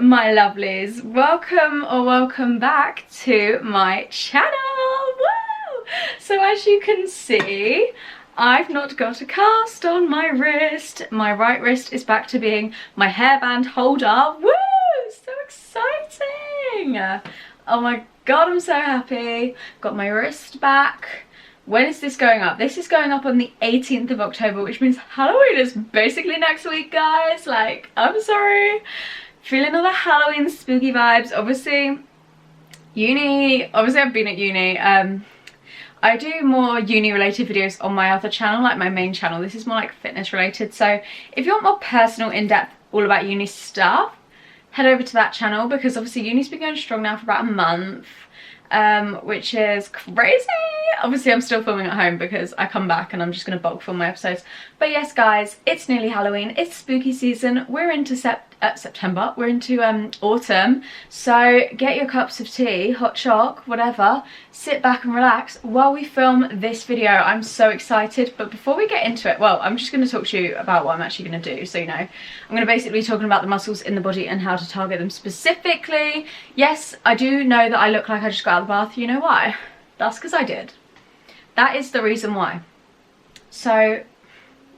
my lovelies, welcome or welcome back to my channel. Woo! So as you can see, I've not got a cast on my wrist. My right wrist is back to being my hairband holder. Woo! So exciting! Oh my god, I'm so happy. Got my wrist back. When is this going up? This is going up on the 18th of October, which means Halloween is basically next week, guys. Like, I'm sorry. Feeling all the Halloween spooky vibes. Obviously, I've been at uni. I do more uni related videos on my other channel, like my main channel. This is more like fitness related. So if you want more personal, in-depth, all about uni stuff, head over to that channel, because obviously uni's been going strong now for about a month. Which is crazy. Obviously I'm still filming at home because I come back and I'm just going to bulk film my episodes. But yes guys, it's nearly Halloween, it's spooky season, we're into September, we're into autumn, so get your cups of tea, hot choc, whatever, sit back and relax while we film this video. I'm so excited, but before we get into it, well, I'm just going to talk to you about what I'm actually going to do, so you know. I'm going to basically be talking about the muscles in the body and how to target them specifically. Yes, I do know that I look like I just got out of the bath. You know why? That's because I did. That is the reason why. So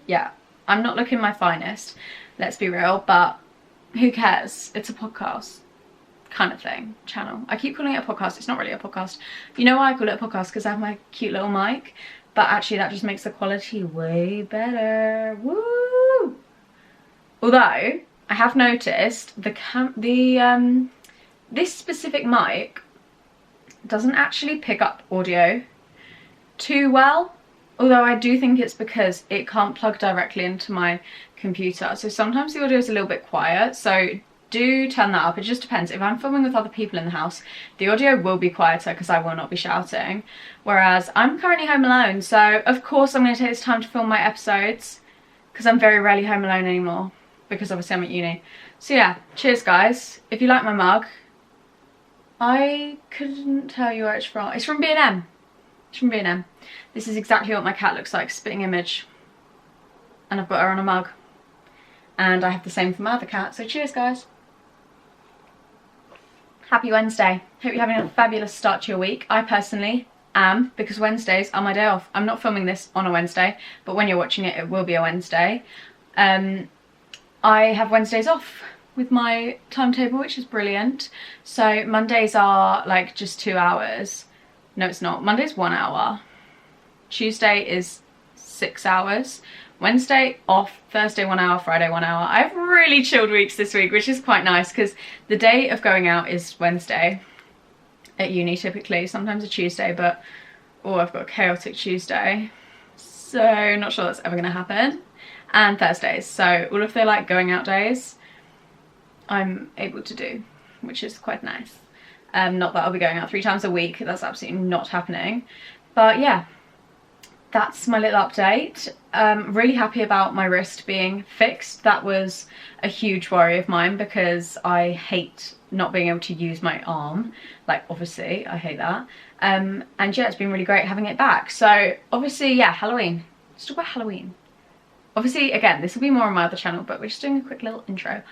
yeah, I'm not looking my finest, let's be real, but who cares? It's a podcast kind of thing, channel. I keep calling it a podcast, it's not really a podcast. You know why I call it a podcast? Because I have my cute little mic, but actually that just makes the quality way better. Woo! Although I have noticed this specific mic doesn't actually pick up audio too well, although I do think it's because it can't plug directly into my computer, so sometimes the audio is a little bit quiet, so do turn that up. It just depends. If I'm filming with other people in the house, the audio will be quieter because I will not be shouting, whereas I'm currently home alone, so of course I'm going to take this time to film my episodes because I'm very rarely home alone anymore, because obviously I'm at uni. So yeah, cheers guys. If you like my mug, I couldn't tell you where it's from. It's from B&M. It's from B&M. This is exactly what my cat looks like, spitting image. And I've got her on a mug. And I have the same for my other cat, so cheers guys. Happy Wednesday. Hope you're having a fabulous start to your week. I personally am, because Wednesdays are my day off. I'm not filming this on a Wednesday, but when you're watching it, it will be a Wednesday. I have Wednesdays off with my timetable, which is brilliant. So Mondays are like just 2 hours. No, it's not. Monday's 1 hour. Tuesday is 6 hours. Wednesday off, Thursday 1 hour, Friday 1 hour. I have really chilled weeks this week, which is quite nice because the day of going out is Wednesday at uni typically, sometimes a Tuesday, but oh, I've got a chaotic Tuesday. So not sure that's ever gonna happen. And Thursdays. So all of the like going out days I'm able to do, which is quite nice. Not that I'll be going out 3 times a week, that's absolutely not happening. But yeah, that's my little update. Really happy about my wrist being fixed. That was a huge worry of mine because I hate not being able to use my arm. Like, obviously, I hate that. And yeah, it's been really great having it back. So obviously, yeah, Halloween. Let's talk about Halloween. Obviously, again, this will be more on my other channel, but we're just doing a quick little intro.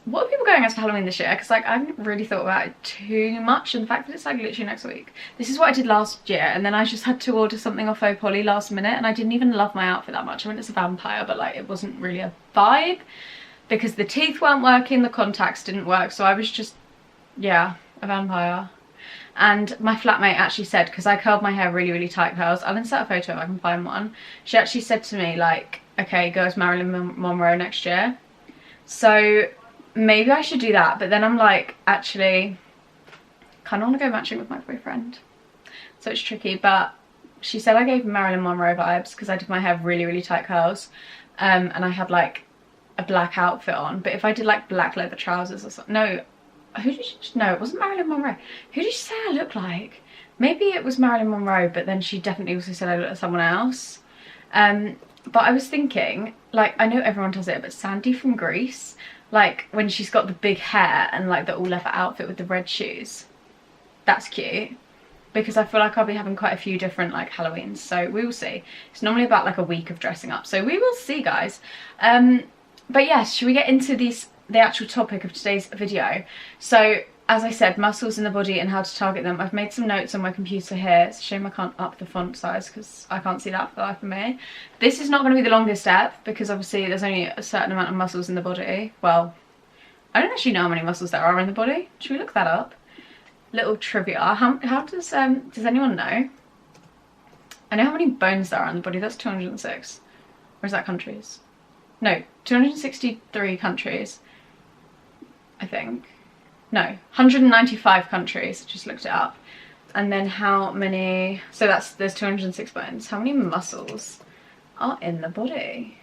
What are people going as for Halloween this year? Because like I haven't really thought about it too much, and the fact that it's like literally next week. This is what I did last year, and then I just had to order something off Opoly last minute, and I didn't even love my outfit that much. I went as a vampire, but like it wasn't really a vibe because the teeth weren't working, the contacts didn't work, so I was just, yeah, a vampire. And my flatmate actually said, because I curled my hair really tight curls, I'll insert a photo if I can find one. She actually said to me like, okay, go as Marilyn Monroe next year. So maybe I should do that, but then I'm like, actually kind of want to go matching with my boyfriend, so it's tricky. But she said I gave Marilyn Monroe vibes because I did my hair really tight curls, and I had like a black outfit on, but if I did like black leather trousers or something, no, it wasn't Marilyn Monroe. Who did she say I look like? Maybe it was Marilyn Monroe, but then she definitely also said I looked like someone else. But I was thinking, like, I know everyone does it, but Sandy from Grease, like when she's got the big hair and like the all leather outfit with the red shoes, that's cute, because I feel like I'll be having quite a few different like Halloweens, so we will see. It's normally about like a week of dressing up, so we will see guys. But yes, should we get into these the actual topic of today's video. So as I said, muscles in the body and how to target them. I've made some notes on my computer here. It's a shame I can't up the font size because I can't see that for the life of me. This is not going to be the longest step because obviously there's only a certain amount of muscles in the body. Well, I don't actually know how many muscles there are in the body. Should we look that up? Little trivia. How does anyone know? I know how many bones there are in the body. That's 206. Or is that countries? No, 263 countries, I think. No, 195 countries. Just looked it up. And then how many? So there's 206 bones. How many muscles are in the body?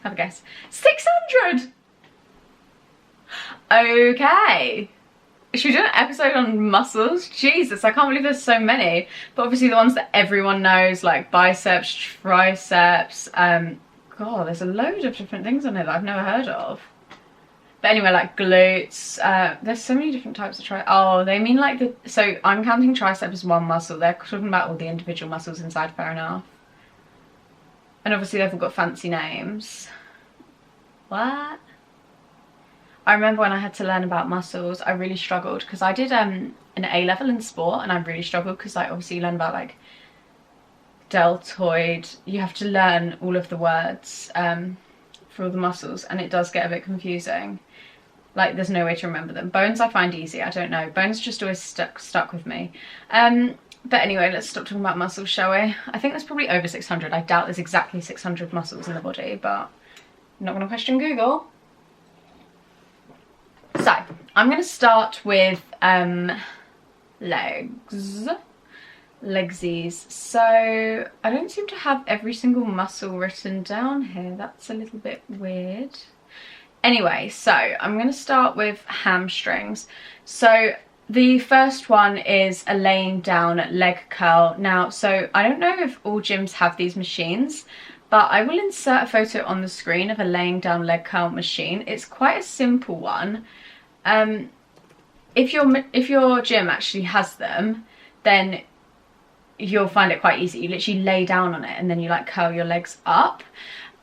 Have a guess. 600. Okay. Should we do an episode on muscles? Jesus, I can't believe there's so many. But obviously the ones that everyone knows, like biceps, triceps. God, there's a load of different things on here that I've never heard of. But anyway, like glutes. There's so many different types of oh, they mean like the... So I'm counting tricep as one muscle. They're talking about all the individual muscles inside, fair enough. And obviously they've all got fancy names. What? I remember when I had to learn about muscles, I really struggled because I did an A-level in sport, and I really struggled because like obviously you learn about like deltoid. You have to learn all of the words for all the muscles, and it does get a bit confusing. Like there's no way to remember them. Bones I find easy. I don't know. Bones just always stuck with me. But anyway, let's stop talking about muscles, shall we? I think there's probably over 600. I doubt there's exactly 600 muscles in the body, but I'm not going to question Google. So, I'm going to start with legs. Legsies. So, I don't seem to have every single muscle written down here. That's a little bit weird. Anyway, so I'm going to start with hamstrings. So, the first one is a laying down leg curl. Now, so I don't know if all gyms have these machines, but I will insert a photo on the screen of a laying down leg curl machine. It's quite a simple one. If your gym actually has them, then you'll find it quite easy. You literally lay down on it and then you like curl your legs up.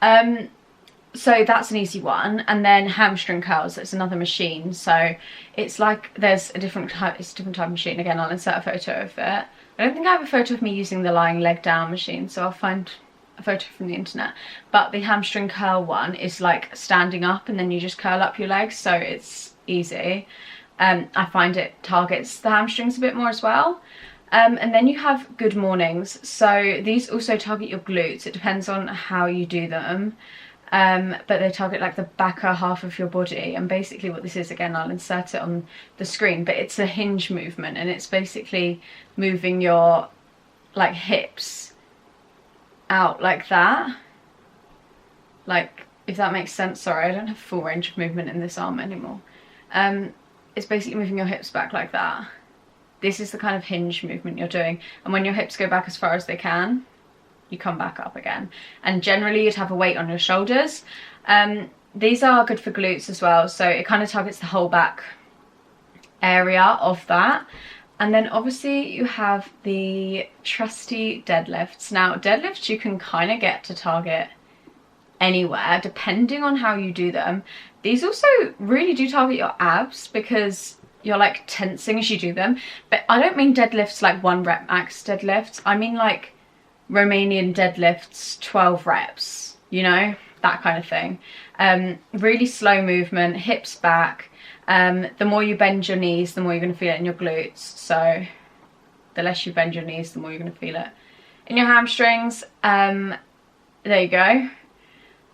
So that's an easy one. And then hamstring curls, it's another machine. So it's like there's a different type, it's a different type of machine. Again, I'll insert a photo of it. I don't think I have a photo of me using the lying leg down machine, so I'll find a photo from the internet. But the hamstring curl one is like standing up and then you just curl up your legs, so it's easy. I find it targets the hamstrings a bit more as well. And then you have good mornings. So these also target your glutes. It depends on how you do them. But they target like the backer half of your body. And basically what this is, again, I'll insert it on the screen, but it's a hinge movement, and it's basically moving your like hips out like that. Like, if that makes sense. Sorry, I don't have full range of movement in this arm anymore. It's basically moving your hips back like that. This is the kind of hinge movement you're doing. And when your hips go back as far as they can, you come back up again. And generally you'd have a weight on your shoulders. These are good for glutes as well. So it kind of targets the whole back area of that. And then obviously you have the trusty deadlifts. Now deadlifts you can kind of get to target anywhere depending on how you do them. These also really do target your abs because you're like tensing as you do them. But I don't mean deadlifts like 1 rep max deadlifts. I mean like Romanian deadlifts 12 reps, you know, that kind of thing. Really slow movement, hips back. The more you bend your knees, the more you're going to feel it in your glutes. So the less you bend your knees, the more you're going to feel it in your hamstrings. There you go.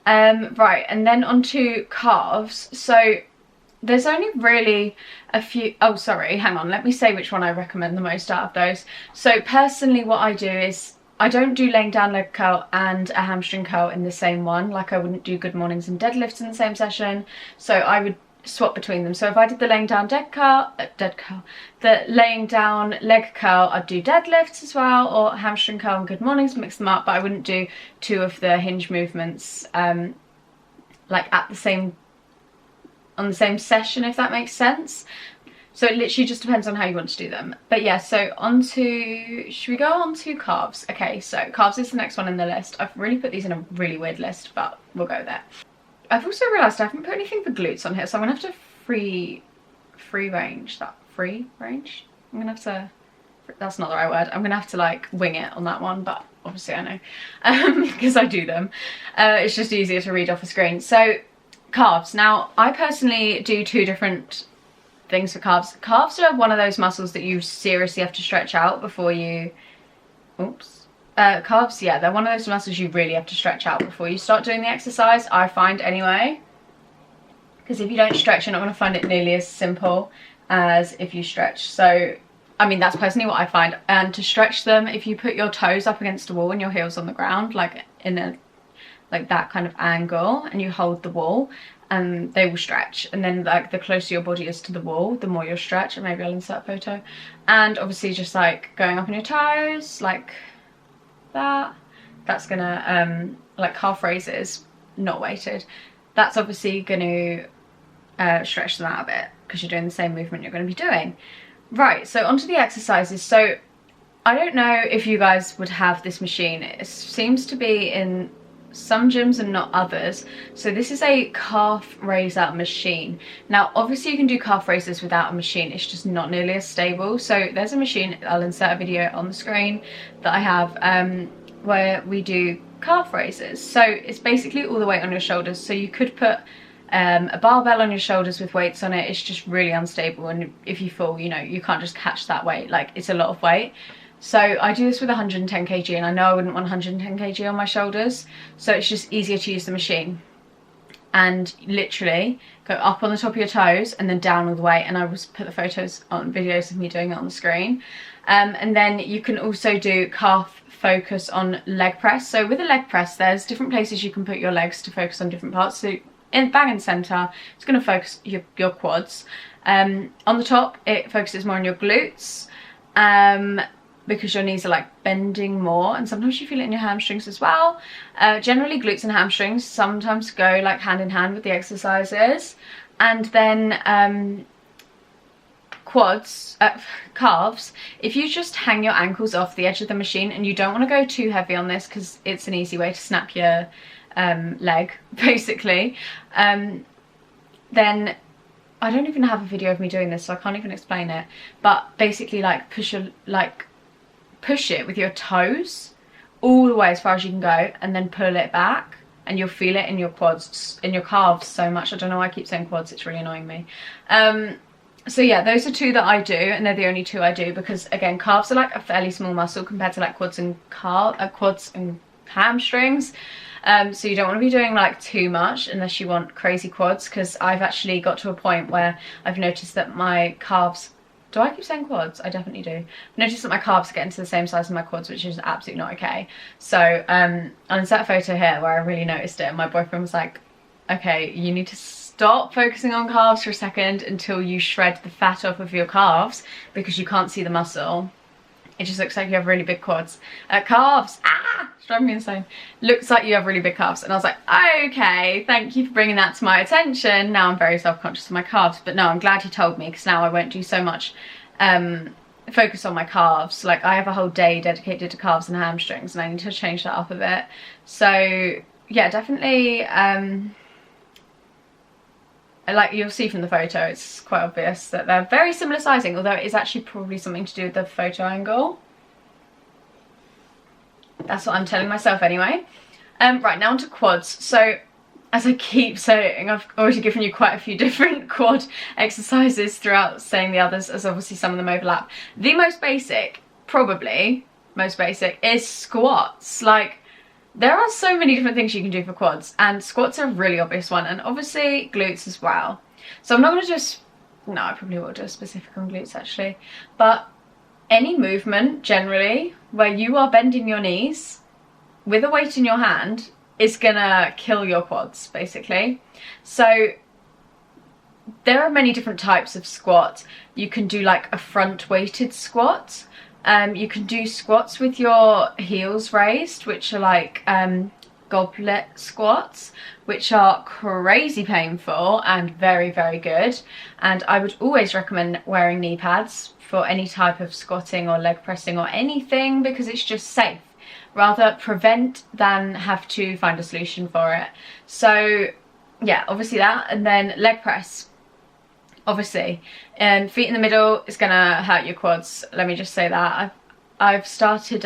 Right, and then onto calves. So there's only really a few. Oh, sorry, hang on, let me say which one I recommend the most out of those. So personally what I do is I don't do laying down leg curl and a hamstring curl in the same one. Like I wouldn't do good mornings and deadlifts in the same session. So I would swap between them. So if I did the laying down the laying down leg curl, I'd do deadlifts as well, or hamstring curl and good mornings, mix them up. But I wouldn't do 2 of the hinge movements like on the same session, if that makes sense. So it literally just depends on how you want to do them. But yeah, so should we go on to calves? Okay, so calves is the next one in the list. I've really put these in a really weird list, but we'll go there. I've also realised I haven't put anything for glutes on here, so I'm gonna have to free range that. Free range? I'm gonna have to, that's not the right word, I'm gonna have to like wing it on that one, but obviously I know, because I do them. It's just easier to read off a screen. So calves. Now I personally do two different things for calves. Calves are one of those muscles that you seriously have to stretch out before you, calves, yeah, they're one of those muscles you really have to stretch out before you start doing the exercise, I find anyway. Because if you don't stretch, you're not going to find it nearly as simple as if you stretch. So, I mean, that's personally what I find. And to stretch them, if you put your toes up against the wall and your heels on the ground, like in a, like that kind of angle, and you hold the wall, and they will stretch. And then like the closer your body is to the wall, the more you'll stretch. And maybe I'll insert a photo. And obviously just like going up on your toes, like that. That's gonna, like calf raises, not weighted. That's obviously gonna stretch them out a bit because you're doing the same movement you're going to be doing. Right, so onto the exercises. So I don't know if you guys would have this machine. It seems to be in some gyms and not others. So this is a calf raiser machine. Now obviously you can do calf raises without a machine, it's just not nearly as stable. So there's a machine, I'll insert a video on the screen that I have, where we do calf raises. So it's basically all the weight on your shoulders. So you could put a barbell on your shoulders with weights on it. It's just really unstable, and if you fall, you know, you can't just catch that weight. Like, it's a lot of weight. So I do this with 110 kg, and I know I wouldn't want 110 kg on my shoulders, so it's just easier to use the machine. And literally go up on the top of your toes and then down all the way, and I will put the photos on videos of me doing it on the screen. And then you can also do calf focus on leg press. So with a leg press, there's different places you can put your legs to focus on different parts. So bang in the centre, it's going to focus your quads. On the top, it focuses more on your glutes, because your knees are like bending more, and sometimes you feel it in your hamstrings as well. Generally glutes and hamstrings sometimes go like hand in hand with the exercises. And then calves, if you just hang your ankles off the edge of the machine, and you don't want to go too heavy on this because it's an easy way to snap your leg basically, then I don't even have a video of me doing this, so I can't even explain it, but basically like push it with your toes all the way as far as you can go, and then pull it back, and you'll feel it in your quads, in your calves so much. I don't know why I keep saying quads, it's really annoying me. So yeah, those are two that I do, and they're the only two I do because, again, calves are like a fairly small muscle compared to like quads and hamstrings. So you don't want to be doing like too much unless you want crazy quads, because I've actually got to a point where I've noticed that my calves, do I keep saying quads? I definitely do. I've noticed that my calves are getting to the same size as my quads, which is absolutely not okay. So I'll insert a photo here where I really noticed it, and my boyfriend was like, okay, you need to stop focusing on calves for a second until you shred the fat off of your calves, because you can't see the muscle. It just looks like you have really big quads. Calves, it's driving me insane. Looks like you have really big calves. And I was like, okay, thank you for bringing that to my attention. Now I'm very self-conscious of my calves. But no, I'm glad you told me, because now I won't do so much focus on my calves. Like, I have a whole day dedicated to calves and hamstrings, and I need to change that up a bit. So yeah, definitely, like you'll see from the photo, it's quite obvious that they're very similar sizing, although it is actually probably something to do with the photo angle. That's what I'm telling myself anyway. Right, now onto quads. So as I keep saying, I've already given you quite a few different quad exercises throughout saying the others, as obviously some of them overlap. The most basic, probably most basic, is squats. Like, there are so many different things you can do for quads, and squats are a really obvious one, and obviously glutes as well. So I'm not going to just, no, I probably will do a specific on glutes actually, but any movement generally where you are bending your knees with a weight in your hand is gonna kill your quads basically. So there are many different types of squat. You can do like a front weighted squat. You can do squats with your heels raised, which are like goblet squats, which are crazy painful and very, very good. And I would always recommend wearing knee pads for any type of squatting or leg pressing or anything, because it's just safe. Rather prevent than have to find a solution for it. So yeah, obviously that, and then leg press. Obviously, and feet in the middle is gonna hurt your quads. Let me just say that. I've started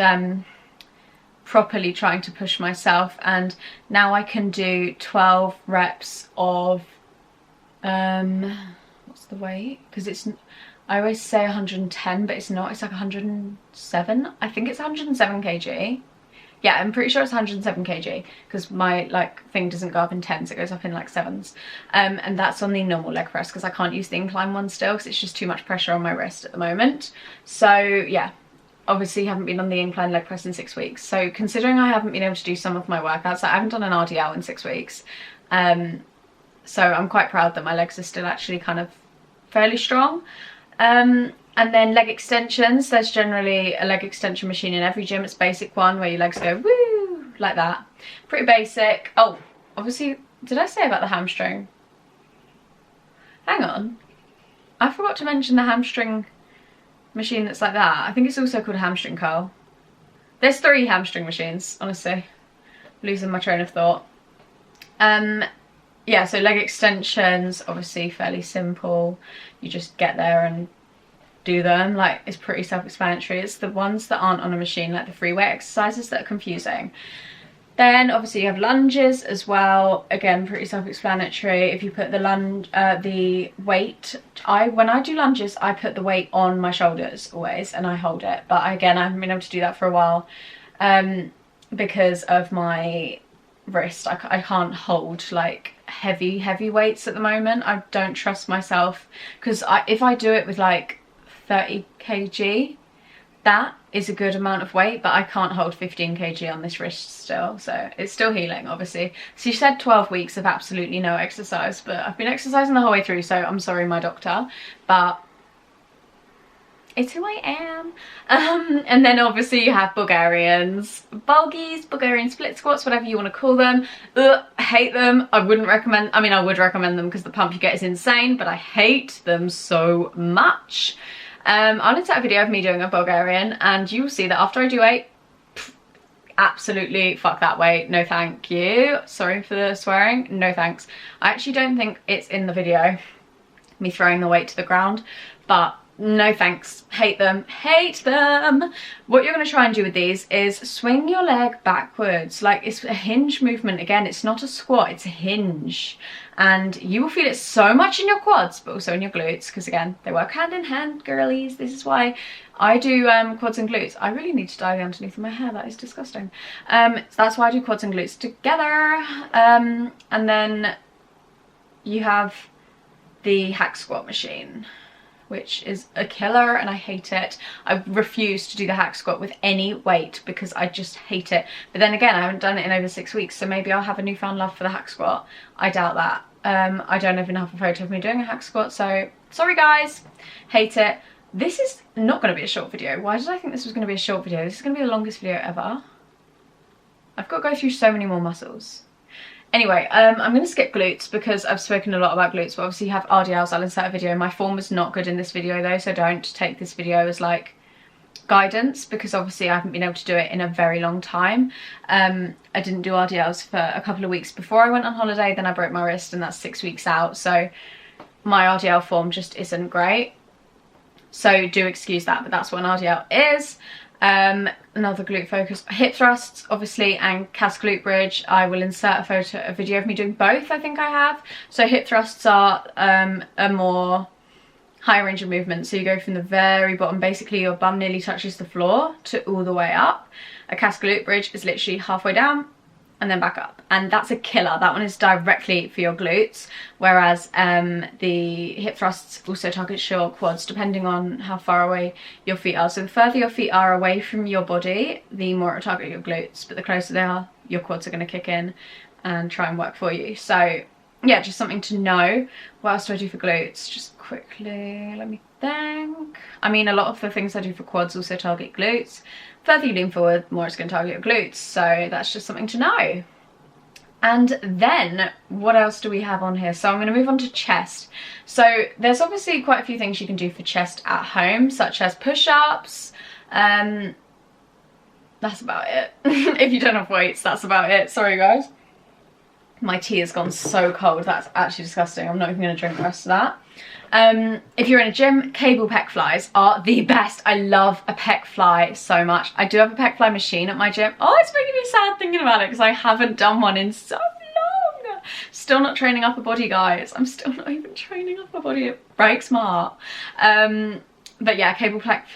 properly trying to push myself, and now I can do 12 reps of what's the weight? Because it's, I always say 110, but it's not. It's like 107. I think it's 107 kg. Yeah, I'm pretty sure it's 107 kg because my like thing doesn't go up in 10s, it goes up in like 7s. And that's on the normal leg press because I can't use the incline one still because it's just too much pressure on my wrist at the moment. So yeah, obviously haven't been on the incline leg press in 6 weeks. So considering I haven't been able to do some of my workouts, like I haven't done an RDL in 6 weeks. So I'm quite proud that my legs are still actually kind of fairly strong. And then leg extensions, there's generally a leg extension machine in every gym. It's a basic one where your legs go woo, like that. Pretty basic. Oh, obviously, did I say about the hamstring? Hang on. I forgot to mention the hamstring machine that's like that. I think it's also called a hamstring curl. There's 3 hamstring machines, honestly. Losing my train of thought. Yeah, so leg extensions, obviously fairly simple. You just get there and do them. Like, it's pretty self-explanatory. It's the ones that aren't on a machine, like the free weight exercises, that are confusing. Then obviously you have lunges as well. Again, pretty self-explanatory. If you put the weight, when I do lunges, I put the weight on my shoulders always and I hold it. But again, I haven't been able to do that for a while because of my wrist. I can't hold like heavy weights at the moment. I don't trust myself because if I do it with like 30 kg, that is a good amount of weight, but I can't hold 15 kg on this wrist still, so it's still healing, obviously. So you said 12 weeks of absolutely no exercise, but I've been exercising the whole way through, so I'm sorry, my doctor, but it's who I am. And then obviously you have Bulgarians, bulgies, Bulgarian split squats, whatever you want to call them. I hate them. I wouldn't recommend, I mean, I would recommend them because the pump you get is insane, but I hate them so much. I'll insert a video of me doing a Bulgarian and you'll see that after I do 8, absolutely fuck that weight, no thank you. Sorry for the swearing, no thanks. I actually don't think it's in the video, me throwing the weight to the ground, but no thanks, hate them, hate them. What you're going to try and do with these is swing your leg backwards, like it's a hinge movement. Again, it's not a squat, it's a hinge, and you will feel it so much in your quads but also in your glutes because again, they work hand in hand, girlies. This is why I do quads and glutes. I really need to dye the underneath of my hair, that is disgusting. So that's why I do quads and glutes together. And then you have the hack squat machine, which is a killer and I hate it. I refuse to do the hack squat with any weight because I just hate it. But then again, I haven't done it in over 6 weeks, so maybe I'll have a newfound love for the hack squat. I doubt that. I don't even have a photo of me doing a hack squat, so sorry guys, hate it. This is not going to be a short video. Why did I think this was going to be a short video? This is going to be the longest video ever. I've got to go through so many more muscles. Anyway, I'm going to skip glutes because I've spoken a lot about glutes, but obviously you have RDLs. I'll insert a video. My form was not good in this video though, so don't take this video as like guidance because obviously I haven't been able to do it in a very long time. I didn't do RDLs for a couple of weeks before I went on holiday, then I broke my wrist and that's 6 weeks out, so my RDL form just isn't great. So do excuse that, but that's what an RDL is. Another glute focus, hip thrusts obviously, and calf glute bridge. I will insert a video of me doing both, I think I have. So hip thrusts are a more high range of movement, so you go from the very bottom, basically your bum nearly touches the floor, to all the way up. A calf glute bridge is literally halfway down and then back up, and that's a killer. That one is directly for your glutes, whereas the hip thrusts also target your quads depending on how far away your feet are. So the further your feet are away from your body, the more it'll target your glutes, but the closer they are, your quads are going to kick in and try and work for you. So yeah, just something to know. What else do I do for glutes? Just quickly, let me think. I mean, a lot of the things I do for quads also target glutes. Further you lean forward, more it's going to target your glutes, so that's just something to know. And then what else do we have on here? So I'm going to move on to chest. So there's obviously quite a few things you can do for chest at home, such as push-ups. That's about it. If you don't have weights, that's about it. Sorry guys. My tea has gone so cold, that's actually disgusting. I'm not even going to drink the rest of that. If you're in a gym, cable pec flies are the best. I love a pec fly so much. I do have a pec fly machine at my gym. Oh, it's making me sad thinking about it because I haven't done one in so long. Still not training upper body, guys. I'm still not even training upper body. It breaks my heart. But yeah, cable pec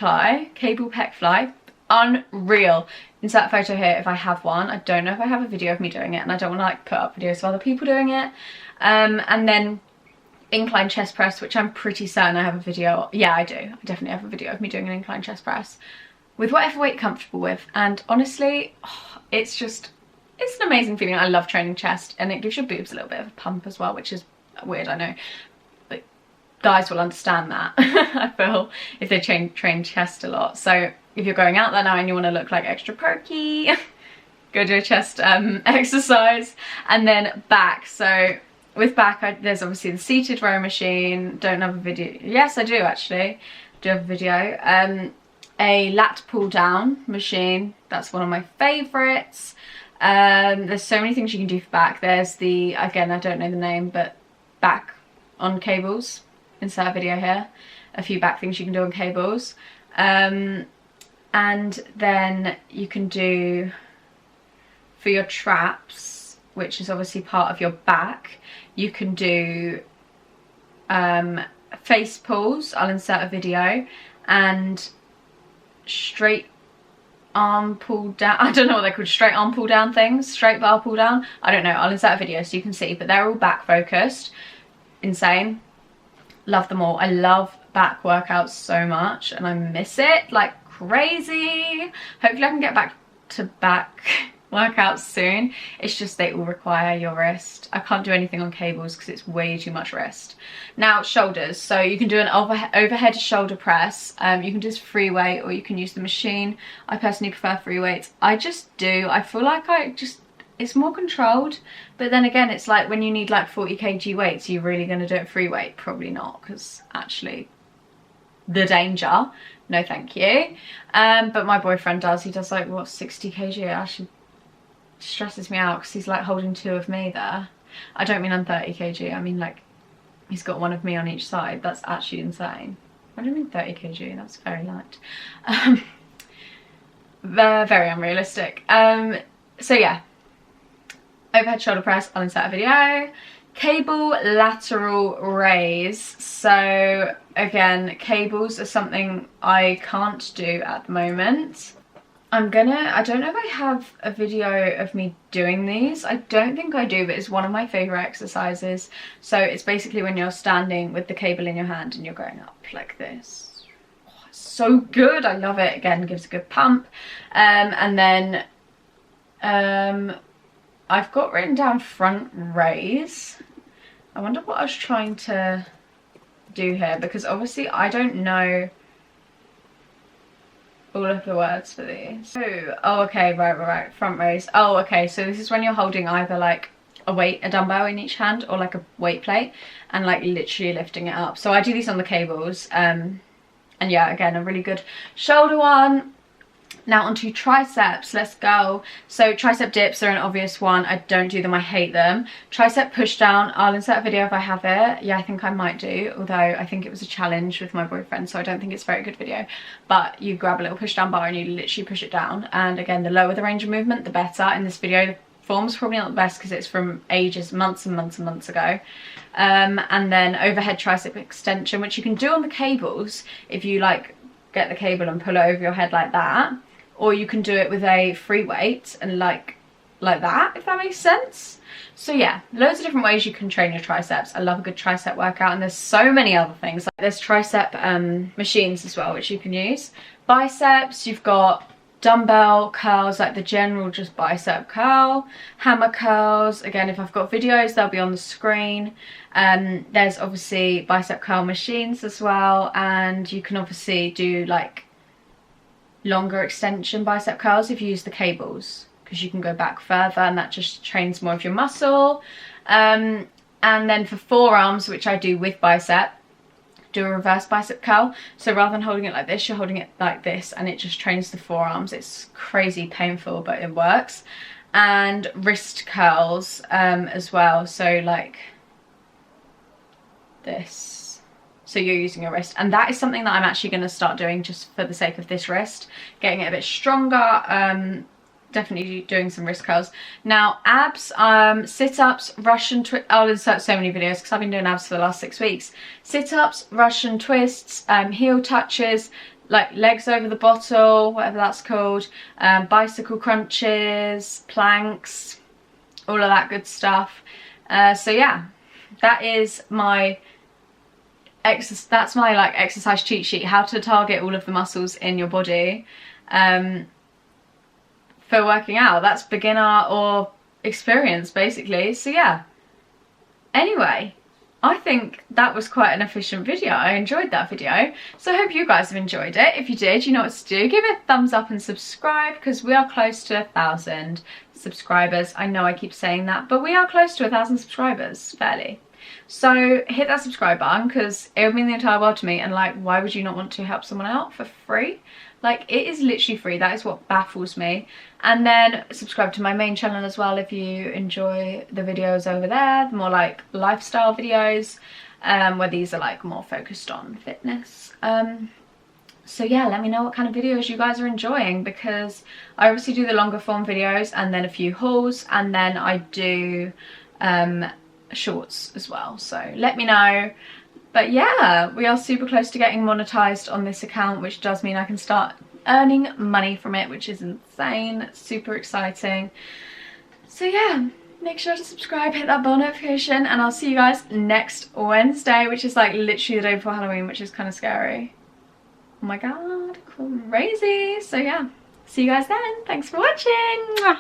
fly, unreal. Insert a photo here if I have one. I don't know if I have a video of me doing it, and I don't want to like put up videos of other people doing it. And then incline chest press, which I'm pretty certain I have a video. Yeah, I do. I definitely have a video of me doing an incline chest press with whatever weight you're comfortable with. And honestly, it's an amazing feeling. I love training chest, and it gives your boobs a little bit of a pump as well, which is weird, I know, but guys will understand that. I feel if they train chest a lot. So if you're going out there now and you want to look like extra perky, go do a chest exercise. And then back. So with back, there's obviously the seated row machine. Don't have a video. Yes, I do actually. Do have a video. A lat pull down machine. That's one of my favourites. There's so many things you can do for back. There's the, again, I don't know the name, but back on cables. Insert a video here. A few back things you can do on cables. And then you can do for your traps, which is obviously part of your back, you can do face pulls. I'll insert a video. And straight arm pull down. I don't know what they're called. Straight arm pull down things. Straight bar pull down. I don't know. I'll insert a video so you can see. But they're all back focused. Insane. Love them all. I love back workouts so much. And I miss it like crazy. Hopefully I can get back to back workouts soon. It's just they all require your wrist. I can't do anything on cables because it's way too much wrist. Now shoulders, so you can do an overhead shoulder press. You can do this free weight or you can use the machine. I personally prefer free weights. I just do. I feel like it's more controlled, but then again it's like when you need like 40 kg weights, are you really going to do it free weight? Probably not, because actually the danger, no thank you. But my boyfriend does. He does like what, 60 kg. It actually stresses me out because he's like holding two of me there. I don't mean I'm 30 kg, I mean like he's got one of me on each side. That's actually insane. I don't mean 30 kg, that's very light. Very unrealistic. So yeah, overhead shoulder press, I'll insert a video. Cable lateral raise. So again, cables are something I can't do at the moment. I don't know if I have a video of me doing these. I don't think I do, but it's one of my favourite exercises. So it's basically when you're standing with the cable in your hand and you're going up like this. Oh, it's so good. I love it. Again, gives a good pump. And then I've got written down front raise. I wonder what I was trying to do here, because obviously I don't know all of the words for these. Oh, okay, right, front raise. Oh, okay, so this is when you're holding either like a dumbbell in each hand or like a weight plate and like literally lifting it up. So I do these on the cables. And yeah, again, a really good shoulder one. Now onto triceps, let's go. So tricep dips are an obvious one. I don't do them, I hate them. Tricep push down, I'll insert a video if I have it. Yeah, I think I might do, although I think it was a challenge with my boyfriend, so I don't think it's a very good video. But you grab a little push down bar and you literally push it down. And again, the lower the range of movement, the better. In this video, the form's probably not the best because it's from ages, months and months and months ago. And then overhead tricep extension, which you can do on the cables if you like get the cable and pull it over your head like that. Or you can do it with a free weight and like that, if that makes sense. So yeah, loads of different ways you can train your triceps. I love a good tricep workout, and there's so many other things. Like there's tricep machines as well, which you can use. Biceps, you've got dumbbell curls, like the general just bicep curl. Hammer curls, again, if I've got videos, they'll be on the screen. There's obviously bicep curl machines as well, and you can obviously do like longer extension bicep curls if you use the cables, because you can go back further and that just trains more of your muscle. And then for forearms, which I do with bicep, do a reverse bicep curl. So rather than holding it like this, you're holding it like this, and it just trains the forearms. It's crazy painful, but it works. and wrist curls as well, so like this, so you're using your wrist, and that is something that I'm actually going to start doing just for the sake of this wrist, getting it a bit stronger. Definitely doing some wrist curls. Now abs, sit-ups, Russian twist. I'll insert so many videos because I've been doing abs for the last 6 weeks. Sit-ups, Russian twists, heel touches, like legs over the bottle, whatever that's called, bicycle crunches, planks, all of that good stuff. So yeah, that is my that's my like exercise cheat sheet, how to target all of the muscles in your body for working out. That's beginner or experience basically. So yeah, anyway, I think that was quite an efficient video. I enjoyed that video, so I hope you guys have enjoyed it. If you did, you know what to do. Give it a thumbs up and subscribe, because we are close to 1,000 subscribers. I know I keep saying that, but we are close to 1,000 subscribers, fairly. So hit that subscribe button, because it would mean the entire world to me, and like, why would you not want to help someone out for free? Like, it is literally free. That is what baffles me. And then subscribe to my main channel as well if you enjoy the videos over there, the more like lifestyle videos, where these are like more focused on fitness. So yeah, let me know what kind of videos you guys are enjoying, because I obviously do the longer form videos and then a few hauls, and then I do shorts as well, so let me know. But yeah, we are super close to getting monetized on this account, which does mean I can start earning money from it, which is insane. It's super exciting. So yeah, make sure to subscribe, hit that bell notification, and I'll see you guys next Wednesday, which is like literally the day before Halloween, which is kind of scary. Oh my god, crazy. So yeah, see you guys then. Thanks for watching. Mwah.